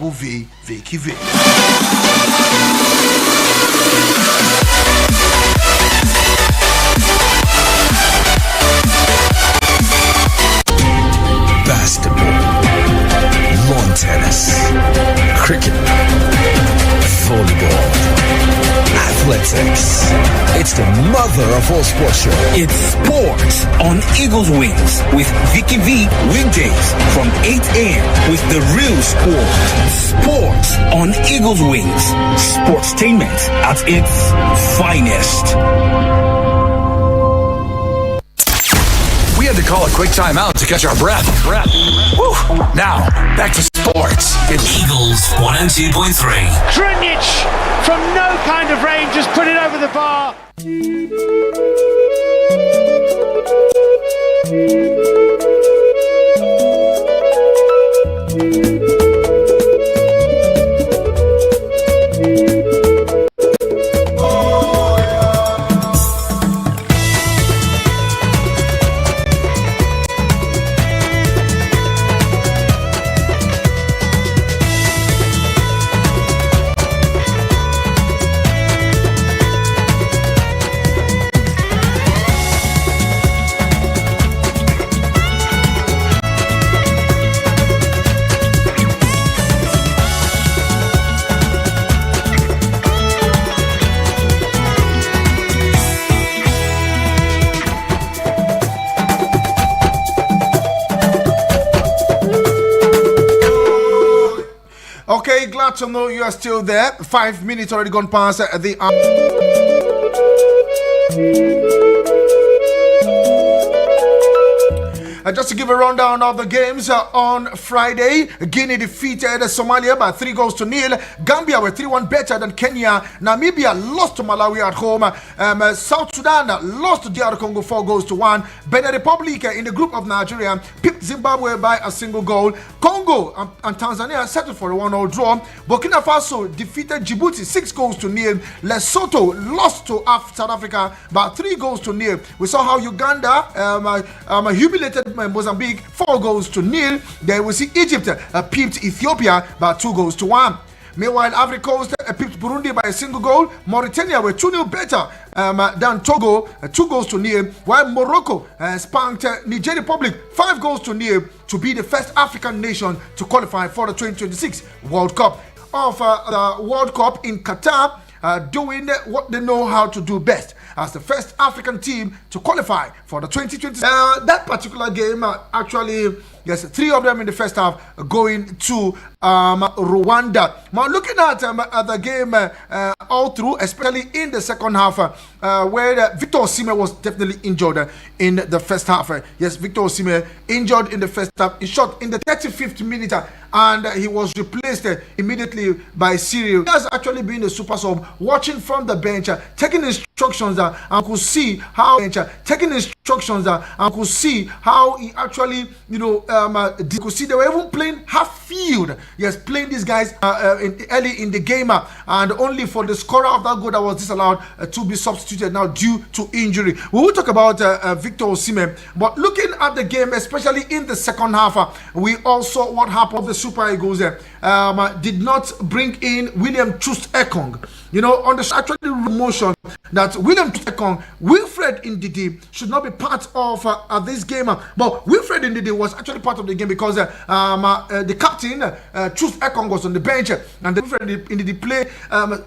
Vicky Vick. Basketball, lawn tennis, cricket, volleyball, athletics. It's the mother of all sports show. It's sports on Eagles Wings with Vicky V weekdays from 8 a.m. with the real sport. Sports on Eagles Wings. Sportstainment at its finest. We had to call a quick timeout to catch our breath. Woo. Now, back to sports. It's Eagles 102.3. Drunic from no kind of range just put it over the bar. Okay, glad to know you are still there. 5 minutes already gone past the just to give a rundown of the games on Friday, Guinea defeated Somalia by 3-0. Gambia were 3-1 better than Kenya. Namibia lost to Malawi at home. South Sudan lost to DR Congo 4-1. Benin Republic in the group of Nigeria pipped Zimbabwe by a single goal. Congo and Tanzania settled for a 1-0 draw. Burkina Faso defeated Djibouti 6-0. Lesotho lost to South Africa by 3-0. We saw how Uganda humiliated Mozambique 4-0. Then we see Egypt pipped Ethiopia by 2-1. Meanwhile, Ivory Coast pipped Burundi by a single goal. Mauritania were 2-0 better than Togo, 2-0. While Morocco spanked Niger Republic 5-0 to be the first African nation to qualify for the 2026 World Cup. Of the World Cup in Qatar, doing what they know how to do best as the first African team to qualify for the 2020. That particular game, actually, yes, 3 of them in the first half going to Rwanda. Now, looking at the game all through, especially in the second half, where Victor Osimhen was definitely injured in the first half. Yes, Victor Osimhen injured in the first half. He shot in the 35th minute, and he was replaced immediately by Cyril. He has actually been a super sub, watching from the bench, taking instructions, and could see how he actually, could see they were even playing half field. Yes, playing these guys early in the game, and only for the scorer of that goal that was disallowed to be substituted now due to injury. We will talk about Victor Osimhen, but looking at the game, especially in the second half, we also what happened. The Super Eagles did not bring in William Troost-Ekong. On the actually motion that William Troost-Ekong, Wilfred Ndidi should not be part of this game, but Wilfred Ndidi was actually part of the game because the captain Troost-Ekong was on the bench, and the Wilfred Ndidi played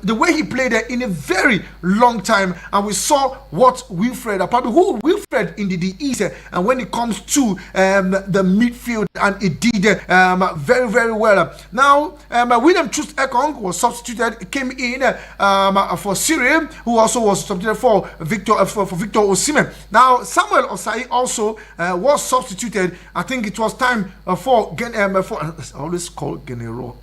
the way he played in a very long time, and we saw what Wilfred Ndidi is, and when it comes to the midfield, and it did very, very well. Now, William Troost-Ekong was substituted, came in for Cyril, who also was substituted for Victor Osimhen. Now, Samuel Osai also was substituted. I think it was time for I always call Genero.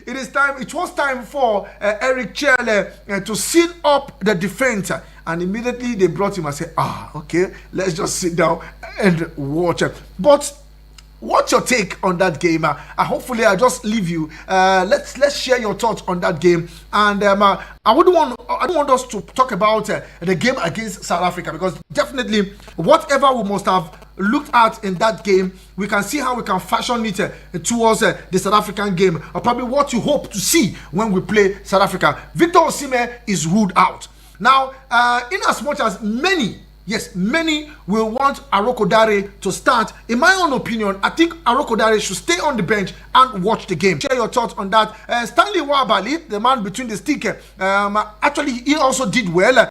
It was time for Eric Chelle to seal up the defense. And immediately they brought him and said, okay, let's just sit down and watch. But what's your take on that game? Hopefully, I'll just leave you. Let's share your thoughts on that game. And I don't want us to talk about the game against South Africa, because definitely whatever we must have looked at in that game, we can see how we can fashion it towards the South African game, or probably what you hope to see when we play South Africa. Victor Osimhen is ruled out. Now, in as much as many will want Aroko Dare to start. In my own opinion, I think Aroko Dare should stay on the bench and watch the game. Share your thoughts on that. Stanley Wabali, the man between the stick, actually he also did well,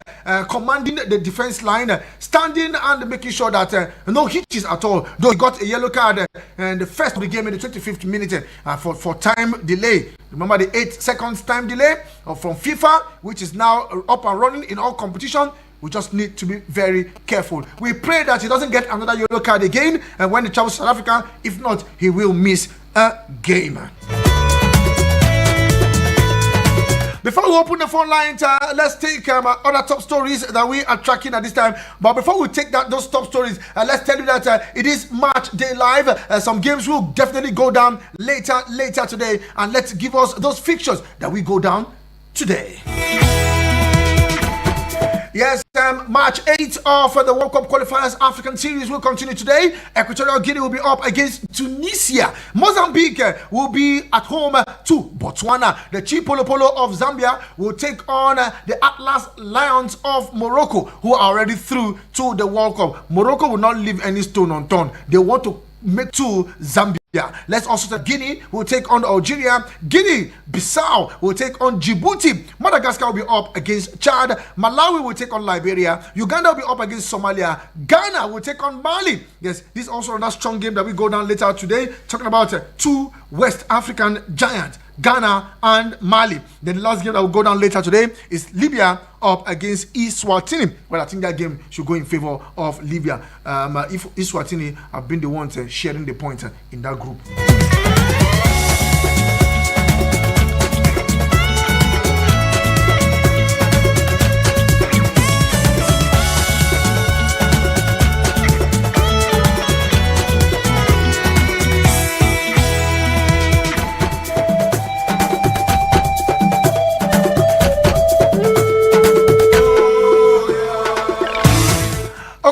commanding the defense line, standing and making sure that no hitches at all. Though he got a yellow card in the first of the game in the 25th minute for time delay. Remember the 8 seconds time delay from FIFA, which is now up and running in all competition. We just need to be very careful. We pray that he doesn't get another yellow card again, and when he travels to South Africa, if not, he will miss a game. Before we open the phone lines, let's take other top stories that we are tracking at this time. But before we take those top stories, let's tell you that it is Match Day Live. Some games will definitely go down later today, and let's give us those fixtures that we go down today. Yes, March 8th of the World Cup Qualifiers African Series will continue today. Equatorial Guinea will be up against Tunisia. Mozambique will be at home to Botswana. The Chipolopolo of Zambia will take on the Atlas Lions of Morocco, who are already through to the World Cup. Morocco will not leave any stone unturned. They want to make to Zambia. Let's also say Guinea will take on Algeria. Guinea-Bissau will take on Djibouti. Madagascar will be up against Chad. Malawi will take on Liberia. Uganda will be up against Somalia. Ghana will take on Mali. Yes, this is also another strong game that we go down later today. Talking about two West African giants, Ghana and Mali. Then the last game that will go down later today is Libya up against Eswatini. Well, I think that game should go in favor of Libya. If Eswatini have been the ones sharing the points in that group.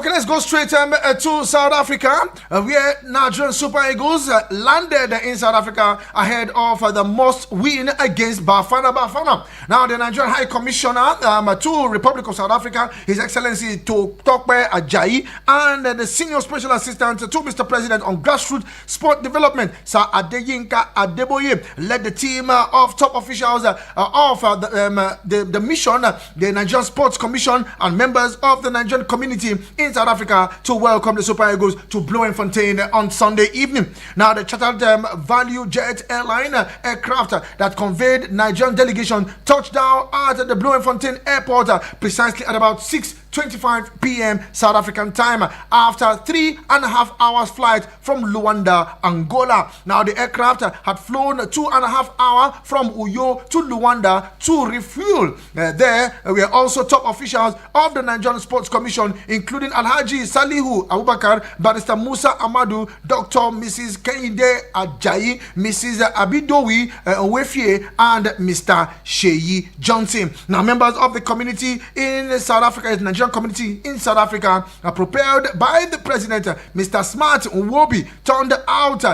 Let's go straight to South Africa, where Nigerian Super Eagles landed in South Africa ahead of the must win against Bafana. Now, the Nigerian High Commissioner to Republic of South Africa, His Excellency Tokpe Ajayi, and the Senior Special Assistant to Mr. President on Grassroots Sport Development, Sir Adeyinka Adeboye, led the team of top officials of the mission, the Nigerian Sports Commission, and members of the Nigerian community in South Africa to welcome the Super Eagles to Bloemfontein on Sunday evening. Now, the chartered Value Jet airline aircraft that conveyed Nigerian delegation touched down at the Bloemfontein airport precisely at about 6:25 p.m. South African time after 3.5 hours flight from Luanda, Angola. Now, the aircraft had flown 2.5 hours from Uyo to Luanda to refuel. There were also top officials of the Nigerian Sports Commission, including Alhaji Salihu Abubakar, Barrister Musa Amadu, Dr. Mrs. Kehinde Ajayi, Mrs. Abidowi Owefie, and Mr. Sheyi Johnson. Now, members of the community in South Africa, Nigerian community in South Africa, are propelled by the president, Mr. Smart Nwobi, turned out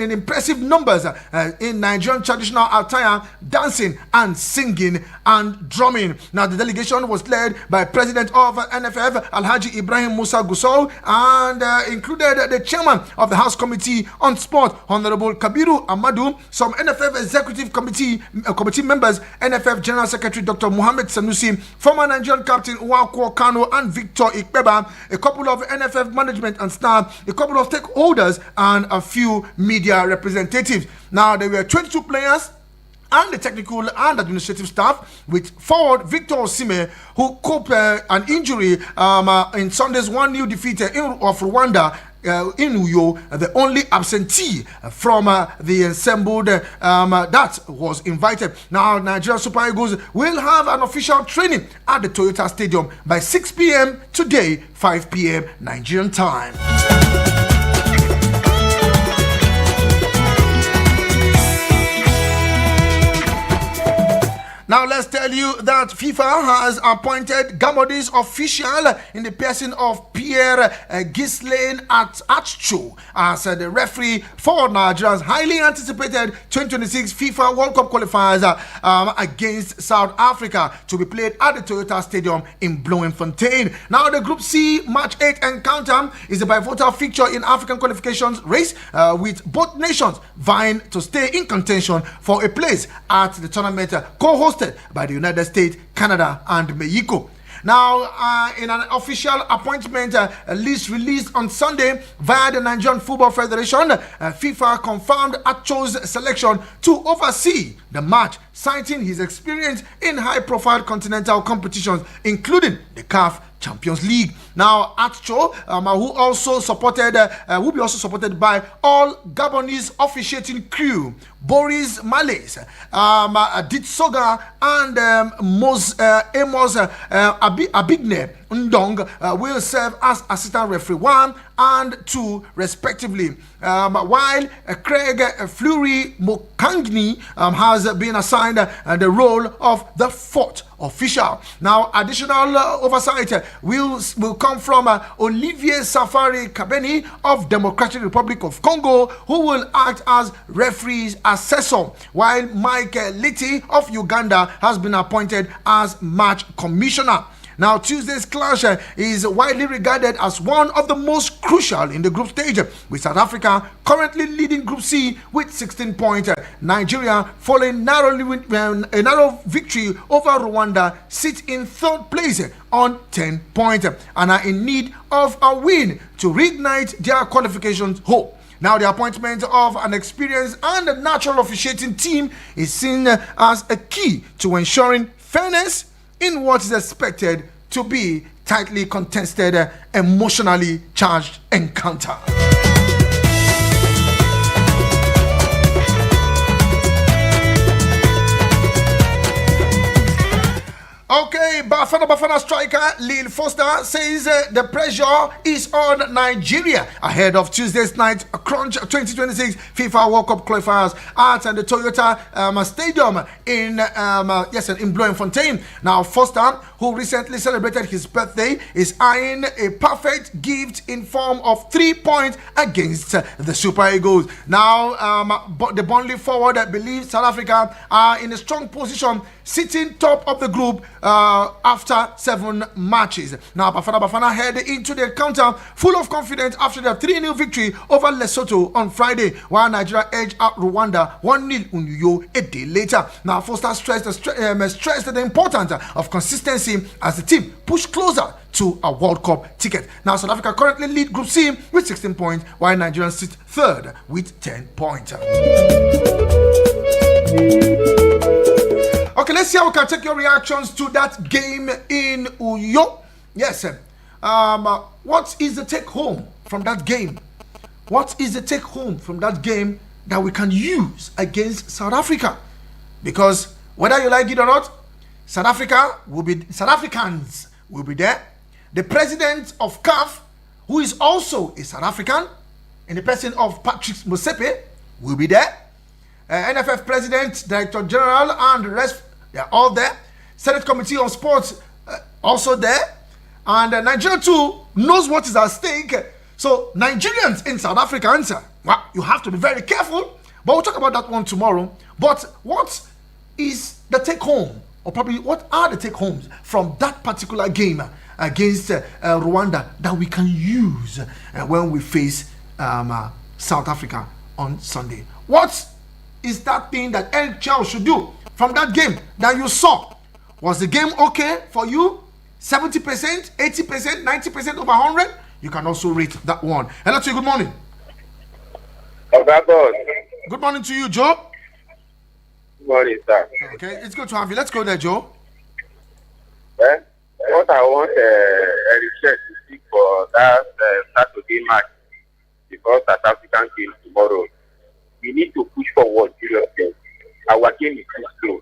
in impressive numbers in Nigerian traditional attire, dancing and singing and drumming. Now, the delegation was led by President of NFF, Alhaji Ibrahim Musa Gusau, and included the chairman of the House Committee on Sport, Honorable Kabiru Amadu, some NFF Executive Committee members, NFF General Secretary Dr. Mohammed Sanusi, former Nigerian captain Nwakwo Kano and Victor Ikpeba, a couple of NFF management and staff, a couple of stakeholders, and a few media representatives. Now, there were 22 players and the technical and administrative staff, with forward Victor Osimhen, who coped an injury in Sunday's 1-0 defeat of Rwanda in Uyo, the only absentee from the assembled that was invited. Now, Nigerian Super Eagles will have an official training at the Toyota Stadium by 6 p.m. today, 5 p.m. Nigerian time. Now let's tell you that FIFA has appointed Gamodi's official in the person of Pierre Ghislaine at Atcho as the referee for Nigeria's highly anticipated 2026 FIFA World Cup qualifiers against South Africa to be played at the Toyota Stadium in Bloemfontein. Now the Group C Match 8 encounter is a pivotal fixture in African qualifications race with both nations vying to stay in contention for a place at the tournament co-hosted by the United States, Canada, and Mexico. Now, in an official appointment list released on Sunday via the Nigerian Football Federation, FIFA confirmed Atcho's selection to oversee the match, citing his experience in high-profile continental competitions, including the CAF Champions League. Now, Atcho, who will be also supported by all Gabonese officiating crew, Boris Malaise, Ditsoga, and Amos Abigne Ndong will serve as assistant referee 1 and 2 respectively, while Craig Fleury Mokangni has been assigned the role of the 4th official. Now, additional oversight will come from Olivier Safari Kabeni of Democratic Republic of Congo, who will act as referee's assessor, while Mike Litty of Uganda has been appointed as match commissioner. Now, Tuesday's clash is widely regarded as one of the most crucial in the group stage, with South Africa currently leading Group C with 16 points. Nigeria, following a narrow victory over Rwanda, sit in 3rd place on 10 points and are in need of a win to reignite their qualifications hope. Now, the appointment of an experienced and a natural officiating team is seen as a key to ensuring fairness in what is expected to be tightly contested, emotionally charged encounter. Okay, Bafana striker Lil Foster says the pressure is on Nigeria ahead of Tuesday's night Crunch 2026 FIFA World Cup qualifiers at the Toyota Stadium in Bloemfontein. Now, Foster, who recently celebrated his birthday, is eyeing a perfect gift in form of 3 points against the Super Eagles. Now, the Burnley forward believes South Africa are in a strong position, sitting top of the group after 7 matches. Now, Bafana head into the encounter full of confidence after their 3-0 victory over Lesotho on Friday, while Nigeria edged out Rwanda 1-0 Unuyo a day later. Now, Foster stressed the importance of consistency as the team pushed closer to a World Cup ticket. Now, South Africa currently lead Group C with 16 points, while Nigeria sit 3rd with 10 points. Okay, let's see how we can take your reactions to that game in Uyo. Yes, what is the take home from that game? What is the take home from that game that we can use against South Africa? Because whether you like it or not, South Africans will be there. The president of CAF, who is also a South African, in the person of Patrick Motsepe, will be there. NFF President, Director General, and the rest, they're all there. Senate Committee on Sports, also there. And Nigeria too knows what is at stake. So Nigerians in South Africa answer, well, you have to be very careful. But we'll talk about that one tomorrow. But what is the take home? Or probably what are the take homes from that particular game against Rwanda that we can use when we face South Africa on Sunday? What is that thing that Eric Chow should do from that game that you saw? Was the game okay for you? 70%, 80%, 90% over 100? You can also rate that one. Hello to you, good morning. Good morning to you, Joe. Good morning, sir. Okay, it's good to have you. Let's go there, Joe. Well, what I want Eric Church to speak for that Saturday match because South African game tomorrow. We need to push forward seriously. Our game is too slow.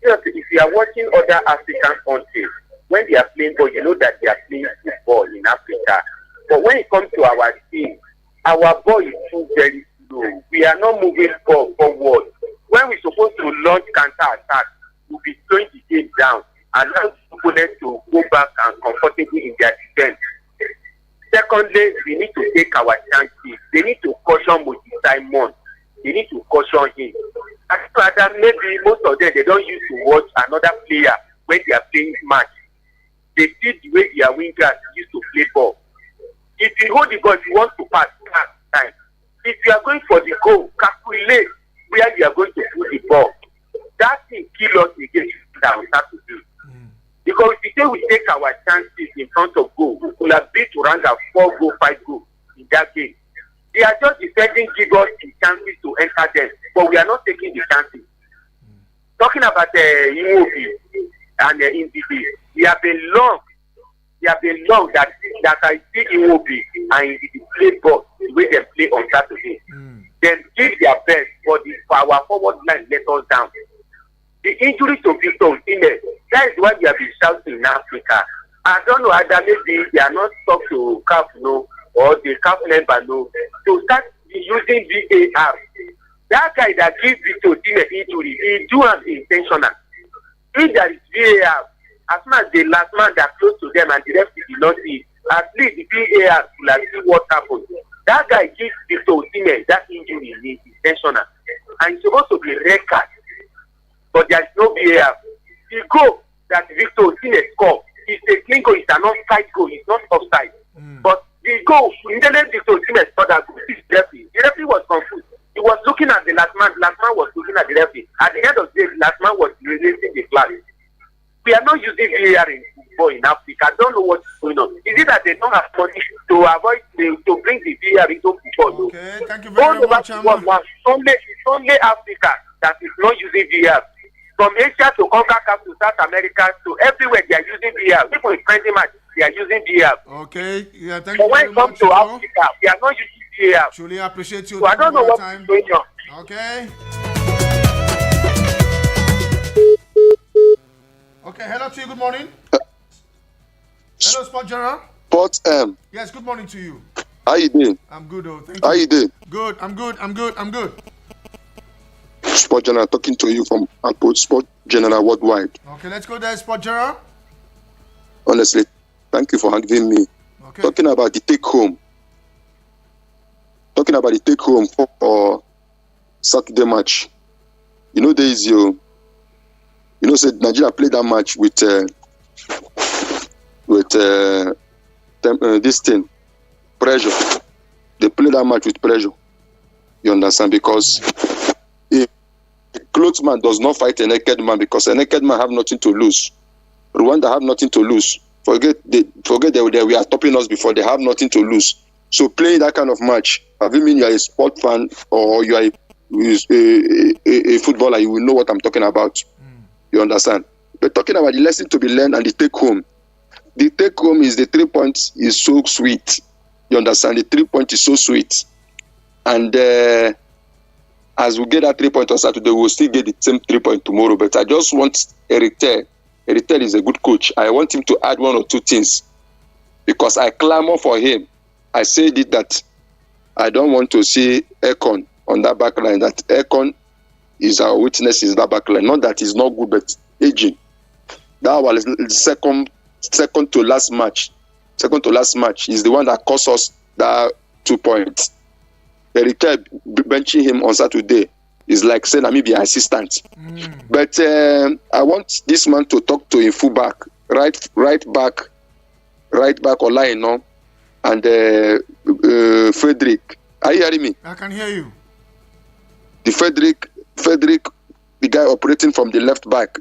Seriously, if you are watching other African countries, when they are playing ball, you know that they are playing football in Africa. But when it comes to our team, our ball is too very slow. We are not moving ball forward. When we're supposed to launch counter attack, will be slowing the game down and allow the opponent to go back and comfortably in their defense. Secondly, we need to take our chances. They need to caution Moses Simon. They need to caution him. As far maybe most of them, they don't used to watch another player when they are playing match. They see the way their wingers used to play ball. If you hold the ball, if you want to pass time. If you are going for the goal, calculate where you are going to put the ball. That thing kill us against that we start to do. Because if you say we take our chances in front of goal, we could have beat Rwanda 4 goal, 5 goal in that game. They are just defending, give us the chances to enter them, but we are not taking the chances. Talking about Iwobi and Ndidi, we have been long that I see Iwobi and Ndidi play ball the way they play on Saturday. Then give their best, but for our forward line let us down. The injury to Victor Osimhen, that is why we have been shouting in Africa. I don't know either maybe they are not stuck to CAF or the CAF member to start using VAR. That guy that gives Victor Osimhen injury, he do have intentional. If there is VAR, as soon as the last man that close to them and the rest did not see, at least the VAR will see what happened. That guy gives Victor Osimhen that injury is intentional. And it's supposed to be red card. But there is no VAR. The goal that Victor Osimhen scored is a clean goal, it's an offside goal, it's not offside. But the goal, immediately Victor Osimhen scored that goal, the referee was confused. He was looking at the last man was looking at the referee. At the end of the day, the last man was releasing the flag. We are not using VAR in football in Africa. I don't know what's going on. Is it that they don't have money to avoid to bring the VAR into football? Okay, thank you very much. It's only Africa that is not using VAR. From Asia to CONCACAF to South America to everywhere, they are using VAR. People in friendly match, they are using VAR. Okay, yeah, thank you very much. But when it comes to Africa, we are not using VAR. Truly appreciate you. So I don't know what's going on. Okay. Okay, hello to you. Good morning. Hello, Sport General. Sport Yes, good morning to you. How you doing? I'm good, thank you. How you doing? Good, I'm good. Sport General talking to you from Sport General Worldwide. Okay, let's go there, Sport General. Honestly, thank you for having me. Okay. Talking about the take home for Saturday match. You know, said Nigeria played that match with this thing, pressure. They played that match with pressure. You understand? Because a clothed man does not fight a naked man, because a naked man have nothing to lose. Rwanda have nothing to lose. Forget they were topping us before. They have nothing to lose. So playing that kind of match, I mean, you are a sport fan or you are a footballer, you will know what I'm talking about. You understand? We're talking about the lesson to be learned and the take home. The take home is the 3 points is so sweet. You understand? The 3 points is so sweet. And as we get that 3 points on Saturday, we'll still get the same 3 points tomorrow. But I just want Eritel. Eritel is a good coach. I want him to add 1 or 2 things. Because I clamor for him. I said it that I don't want to see Ekon on that back line. That Ekon is our witness in that back line. Not that he's not good, but aging. That was the second to last match. Second to last match is the one that cost us that 2 points. Eritel benching him on Saturday is like saying I may be an assistant. But I want this man to talk to him fullback, right back or line, no? And Frederick. Are you hearing me? I can hear you. The Frederick, the guy operating from the left back,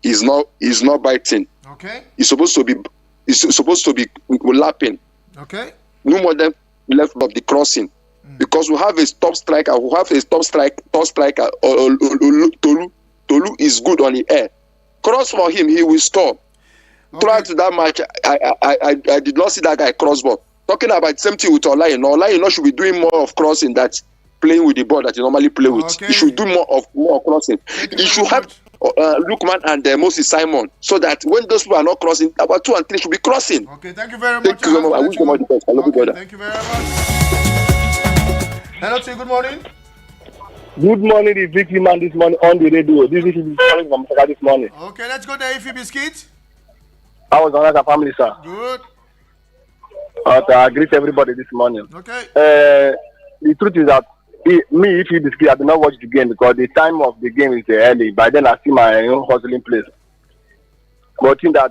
is not biting. Okay. He's supposed to be lapping. Okay. No more than left of the crossing. Because we have a top striker. Tolu is good on the air. Cross for him, he will stop. Okay. Throughout that match, I did not see that guy cross ball. Talking about the same thing with Olayin should be doing more of crossing that playing with the ball that he normally play with. Okay. He should do more crossing. He should have Lukman and Moses Simon, so that when those people are not crossing, about 2 and 3 should be crossing. Okay, thank you very much. Thank you so much. I wish you all the best. I love you, brother. Thank you very much. Hello to you. Good morning. Good morning, the Vicky man this morning on the radio. This is calling from Saka this morning. Okay, let's go there, Ify Biscuit. I was on a family, sir. Good. I greet everybody this morning. Okay. The truth is that if you Biscuit, I did not watch the game because the time of the game is early. By then, I see my own hustling place. But in that,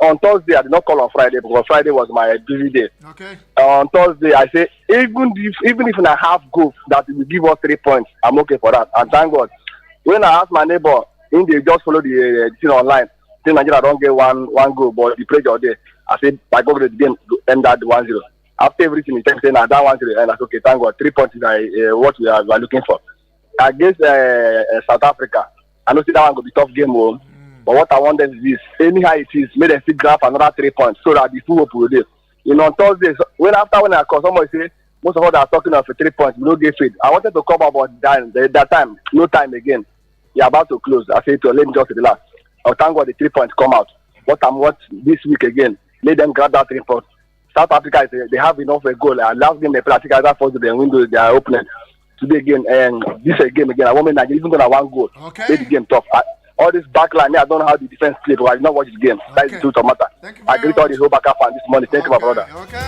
on Thursday, I did not call on Friday because Friday was my busy day. Okay. On Thursday, I say, even if in a half goal that will give us 3 points, I'm okay for that. And thank God. When I asked my neighbor, they just follow the thing online, say Nigeria don't get one goal, but the pressure there. I said, by God, the game ended 1-0. After everything, he said, now that 1-0, and I said, okay, thank God, 3 points is what we are looking for. Against South Africa, I know that one will be a tough game, but what I want them is this: anyhow it is, make them still grab another 3 points so that the full hope will be. On Thursday, when I call, somebody say most of us are talking of 3 points, we don't get fit. I wanted to come about that time, no time again. You're about to close. I said to let me just relax. I'll thank God the 3 points come out. But I'm what this week again. Let them grab that 3 points. South Africa they have enough a goal. Last game they play, I think I forced them window they are opening. Today again and this game again. I want me Nigeria even gonna one goal. Okay. Make the game tough. All this backline, I don't know how the defense play, but I did not watch the game. Okay. That is the truth of matter. I greet all the whole backup fan this morning. Thank you, my brother. Okay.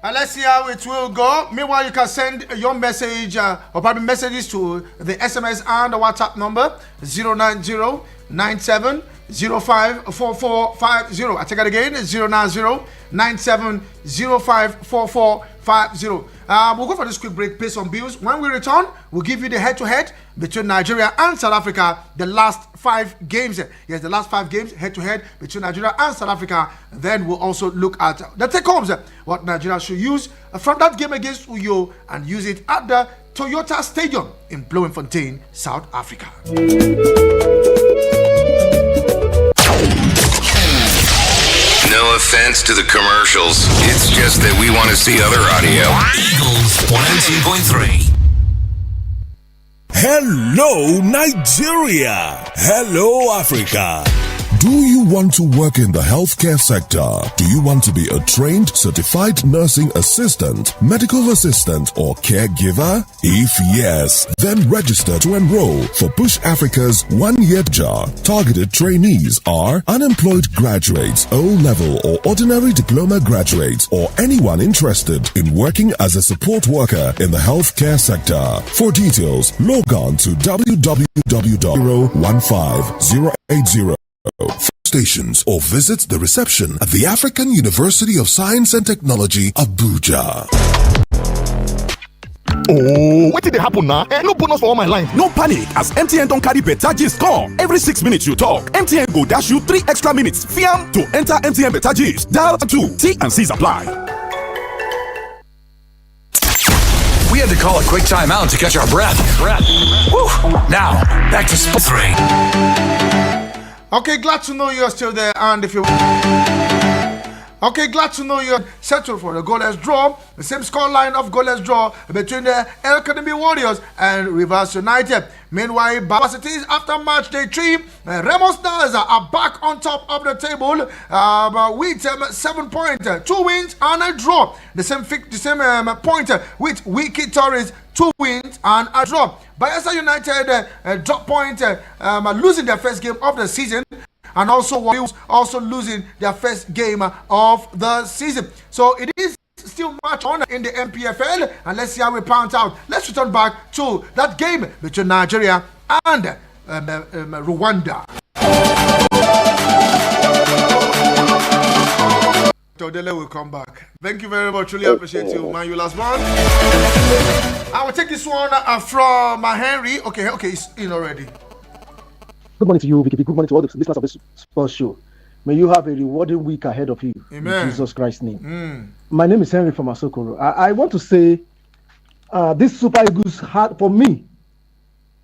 And let's see how it will go. Meanwhile, you can send your message or probably messages to the SMS and the WhatsApp number 09097054450. I take it again, 09097054450. We'll go for this quick break, pay some bills. When we return, we'll give you the head-to-head between Nigeria and South Africa, the last 5 games. Yes, the last 5 games, head-to-head between Nigeria and South Africa. Then we'll also look at the take-homes, what Nigeria should use from that game against Uyo and use it at the Toyota Stadium in Bloemfontein, South Africa. No offense to the commercials. It's just that we want to see other audio. Eagles 102.3. Hello, Nigeria. Hello, Africa. Do you want to work in the healthcare sector? Do you want to be a trained, certified nursing assistant, medical assistant, or caregiver? If yes, then register to enroll for Push Africa's 1-year job. Targeted trainees are unemployed graduates, O-level or ordinary diploma graduates, or anyone interested in working as a support worker in the healthcare sector. For details, log on to www.015-080 stations or visit the reception at the African University of Science and Technology, Abuja. Oh, what did they happen now? No bonus for all my line. No panic, as MTN don't carry better gist come. Every 6 minutes you talk, MTN go dash you 3 extra minutes. Fiam to enter MTN better gist. Dial 2. T&Cs apply. We had to call a quick timeout to catch our breath. Whew. Now, back to Sport 3. Okay, glad to know you're still there, and if you glad to know you're settled for the goalless draw. The same scoreline of goalless draw between the El Academy Warriors and Rivers United. Meanwhile, Cities after match day 3, Remo Stars are back on top of the table with 7 points, 2 wins and a draw. The same point with Vicky Torres, 2 wins and a draw. Bayelsa United drop point, losing their first game of the season, and also losing their first game of the season. So it is still much on in the MPFL, and let's see how we pound out. Let's return back to that game between Nigeria and Rwanda. Todele will come back. Thank you very much. Really appreciate you, man. You last one. I will take this one from Henry. Okay, it's in already. Good morning to you, Vicky. Good morning to all the listeners of this sports show. May you have a rewarding week ahead of you. Amen. In Jesus Christ's name. My name is Henry from Asokoro. I want to say this Super Eagles had, for me,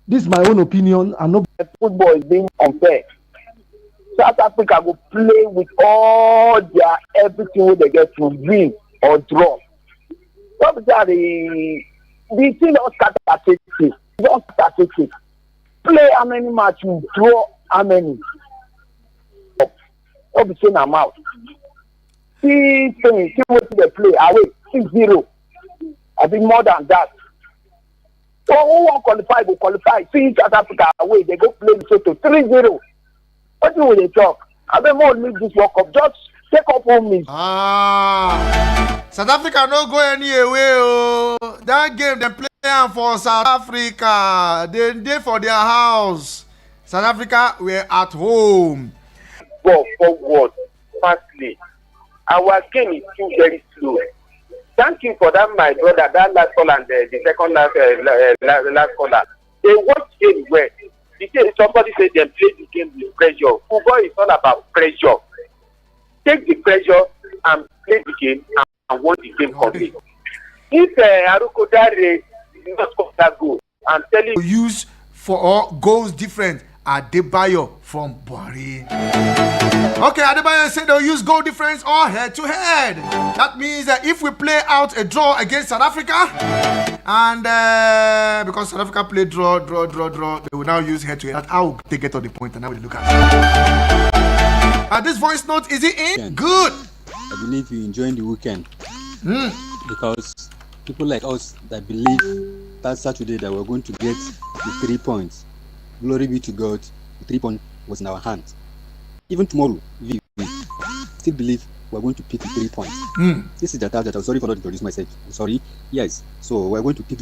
this is my own opinion. I'm not. Football is being unfair. South Africa will play with all their everything they get to win or draw. What is that? The thing of statistics. Just statistics. Play how many matches, draw how many. What be saying amount? See what they play away 6-0. I think more than that. So who won't qualify will qualify. See South Africa away, they go play Lesotho 3-0. What will they talk? I mean, more leave this World Cup. Just take up home me. South Africa no go anywhere. Oh. That game they play for South Africa. They for their house. South Africa were at home. Go forward fastly. Our game is still very slow. Thank you for that, my brother. That last call and the second last caller. They watch game well. Somebody said they play the game with pressure. Football is all about pressure. Take the pressure and play the game and win the game complete. If Aruko Dare did not score that goal, I'm telling you. Use for all goals different. Adebayo from Buhari. Okay, Adebayo said they'll use goal difference or head to head. That means that if we play out a draw against South Africa, and because South Africa played draw, they will now use head to head. That's how they get on the point, and now we look at it. This voice note, is it in? Good. I believe you're enjoying the weekend because people like us that believe that Saturday that we're going to get the 3 points. Glory be to God, the 3 point was in our hands. Even tomorrow, we still believe we're going to pick the 3 points. This is the time that I'm sorry for not introducing myself. I'm sorry. Yes. So we're going to pick the